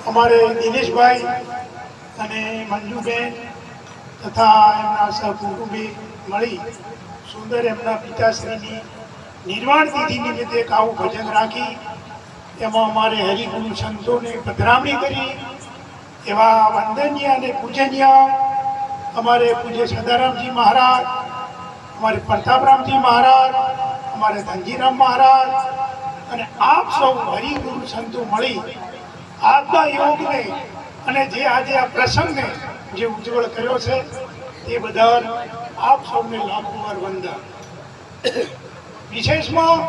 અમારે દિનેશભાઈ અને મંજુબેન તથા એમના સહકુટુંબી મળી સુંદર એમના પિતાશ્રીની નિર્વાણ તિથિ નિમિત્તે એક આવું ભજન રાખી એમાં અમારે હરિગુરુ સંતોને પધરામણી કરી એવા વંદનીય અને પૂજનીય અમારે પૂજ્ય સદારામજી મહારાજ, અમારે પ્રતાપરામજી મહારાજ, અમારે ધનજીરામ મહારાજ અને આપ સૌ હરિગુરુ સંતો મળી આજના યોગને અને જે આજે આ પ્રસંગને જે ઉજ્જવળ કર્યો છે તે બદલ આપ સૌને લાખો વાર વંદન. વિશેષમાં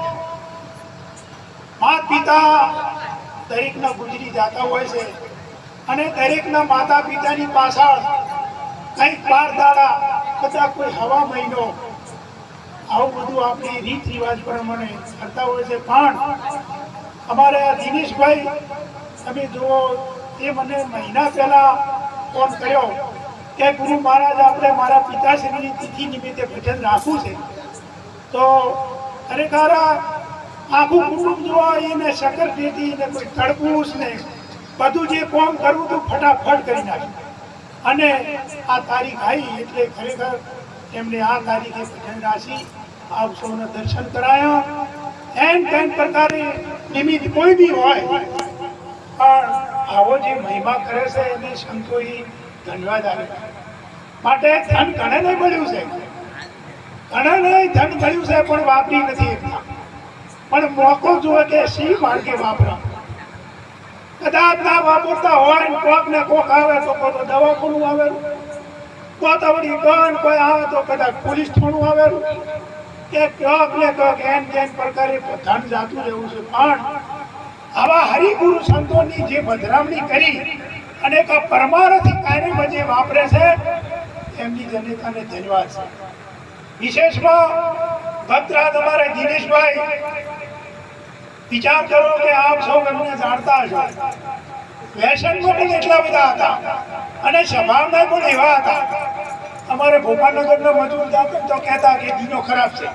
માતા પિતા દરેકના ગુજરી જતા હોય છે અને દરેકના માતા પિતાની પાછળ કંઈક 12 દાડા કદાચ કોઈ હવા મહિનો આવું બધું આપણી રીત રિવાજ પ્રમાણે કરતા હોય છે. પણ અમારે આ દિનેશભાઈ તમે જુઓ, એ મને મહિના પહેલા ફોન કર્યો કે ગુરુ મહારાજ આપણે મારા પિતાશ્રીની તિથિ નિમિત્તે ભજન રાખવું છે. તો ખરેખર આખું કુટુંબ જોવા એને શક્કર દેતી ને કોઈ તડબૂચ ને બધું જે કામ કરવું હતું ફટાફટ કરી નાખ્યું અને આ તારીખ આવી એટલે ખરેખર એમને આ તારીખે ભજન રાશી આપ સૌને દર્શન કરાયા. એમ કઈ પ્રકારે નિમિત્ત કોઈ બી હોય પણ આવો જે મહિમા કરે છે એને સંતોએ ધન્યવાદ આપ્યો. માટે ધન ઘણે નહીં મળ્યું છે, ઘણા નહીં ધન મળ્યું છે પણ વાપરી નથી એકતા. પણ મોકો જુઓ કે સી માર્ગે વાપરા. કદાચ ના વાપરતા હોય ને કોક ને કોક આવે તો કોઈ દવાખાનું આવેલું, કોઈ વળી ગણ કોઈ આવે તો કદાચ પોલીસ થાણું આવેલું કે કોક ને કોક એન પ્રકારે ધન જાતું રહેવું છે. પણ આવા હરિગુરુ સંતોની જે બદરામણી કરી અને એક પરમાર્થી કાર્યમાં જે વાપરે છે એમની જનતાને ધન્યવાદ છે. વિશેષમાં ભક્તરાજ અમારે દિનેશભાઈ, વિચાર કરો કે આપ સૌ એમને જાણતા હશો, વ્યસનમાં પણ એટલા બધા હતા અને સ્વભાવના પણ એવા હતા. અમારે ભોપાલનગરના મજૂર જતા તો કહેતા કે દીનો ખરાબ છે,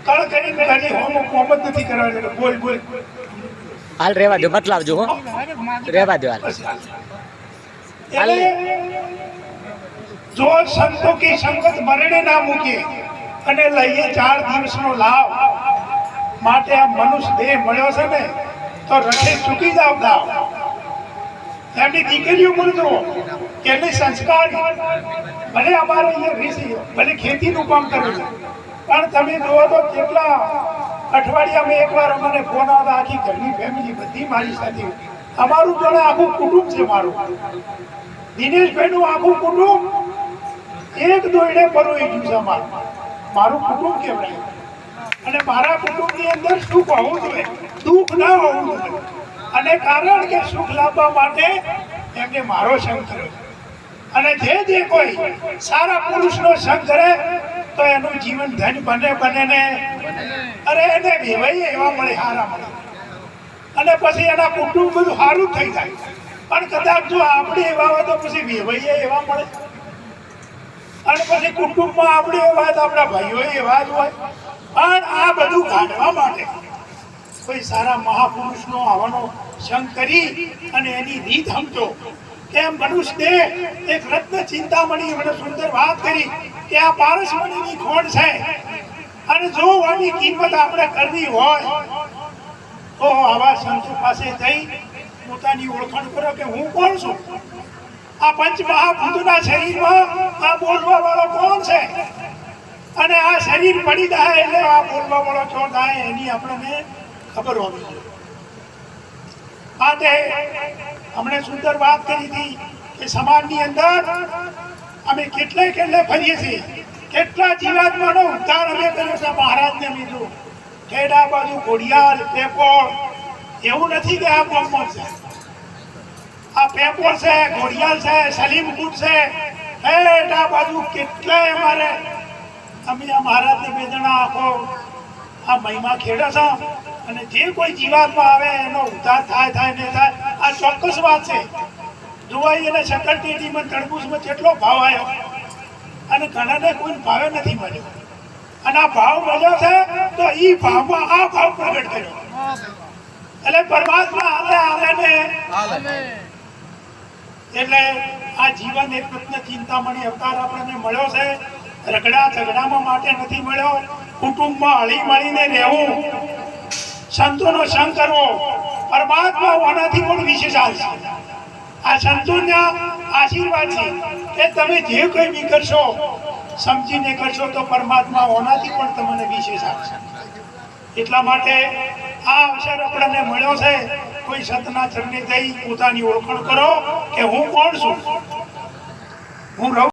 કળ કરીને ઘણી હોમ જ નથી કરવા, બોલ બોલ હાલ રેવા દો, બતલાવજો હો, રેવા દો હાલ. જો સંતો કી સંગત મરણે ના મૂકીએ અને લઈએ 4 દિવસનો લાભ માટે આ મનુષ્ય દેહ મળ્યો છે ને તો રખે ચૂકી જાવ દાવ. એમની દીકરીઓ બોલતો કેટલી સંસ્કાર, ભલે અમારે અહીંયા ઋષિ ભલે ખેતીનું કામ કર્યું છે પણ તમે જુઓ તો કેટલા અઠવાડિયામાં એકવાર અમને ફોન આવતા, આખી ઘરની ફેમિલી બધી મારી સાથે. અમારું જોડે આખું કુટુંબ છે. મારું દિનેશભાઈનું આખું કુટુંબ એક દોયડે પરોઈ ગયું છે. મારું કુટુંબ કહેવાય અને મારા કુટુંબની અંદર સુખ હોવું જોઈએ, દુઃખ ના હોવું જોઈએ. અને કારણ કે સુખ લાવવા માટે એમને મારો સંગ કર્યો. અને જે કોઈ સારા પુરુષનો સંગ કરે તો એનું જીવન ધન બને ને અરે એને વેવાઈ એવા મળે, હારા મળે અને પછી એના કુટુંબ બધું સારું થઈ જાય. પણ કદાચ જો આપણે એવા હોય તો પછી વેવાઈએ એવા મળે અને પછી કુટુંબમાં આપણે એવા તો આપણા ભાઈઓ એવા જ હોય. પણ આ બધું કાઢવા માટે કોઈ સારા મહાપુરુષનો આવવાનો સંગ કરી અને એની રીત સમજો. એમ મનુષ્ય દેહ એક રત્ન ચિંતામણી મને સુંદર વાત કરી કે આ પારસમણીની ખોડ છે અને જો આની કિંમત આપણે કરવી હોય તો આવા સંતો પાસે જઈ પોતાની ઓળખાણ કરો કે હું કોણ છું. આ પંચ મહાભૂતોના શરીરમાં આ બોલવા વાળો કોણ છે અને આ શરીર પડી જાય એટલે આ બોલવા વાળો કોણ થાય એની આપણને ખબર હોવી જોઈએ. માટે हमने सुंदर बात करी थी कि समाजની અંદર અમે કેટલે ફરીએ છીએ, કેટલા જીવાત્માનો ઉદ્ધાર અમે કર્યો છે. મહારાજને લીધું ખેડા બાજુ ઘોડિયાલ પેપોળ, એવું નથી કે આ ગામમાં છે, આ પેપોળ છે, ઘોડિયાલ છે, સલીમપુર છે, ખેડા બાજુ કેટલાય અમારે અમે આ મહારાજને બે જણા આખો આ મહિમા ખેડા છે. અને જે કોઈ જીવાત્મા આવે એનો ઉદ્ધાર થાય ને થાય, આ ચોક્કસ વાત છે. જોવાઈ અને શકરટેટીમાં તરબૂચમાં કેટલો ભાવ આવ્યો અને ઘણાને કોઈ ભાવે નથી મળ્યો અને આ ભાવ મળ્યો છે તો એ ભાવમાં આ ભાવ પ્રગટ કર્યો એટલે પરમાત્મા આવે ને એટલે આ જીવન એક રત્ન ચિંતામણી અવતાર આપણને મળ્યો છે. રગડા ઝઘડામાં માટે નથી મળ્યો. કુટુંબમાં હળી મળીને રહેવું, સંતોનો સંગ કરવો, પરમાત્મા હોવાથી પણ વિશેષ છે. આ સંતોના આશીર્વાદ છે કે તમે જે કંઈ બી કરશો સમજીને કરશો તો પરમાત્મા હોવાથી પણ તમને વિશેષ આપશે. એટલા માટે આ અવસર આપણને મળ્યો છે. કોઈ સંતના ચરણે જઈ પોતાની ઓળખાણ કરો કે હું કોણ છું, હું રહું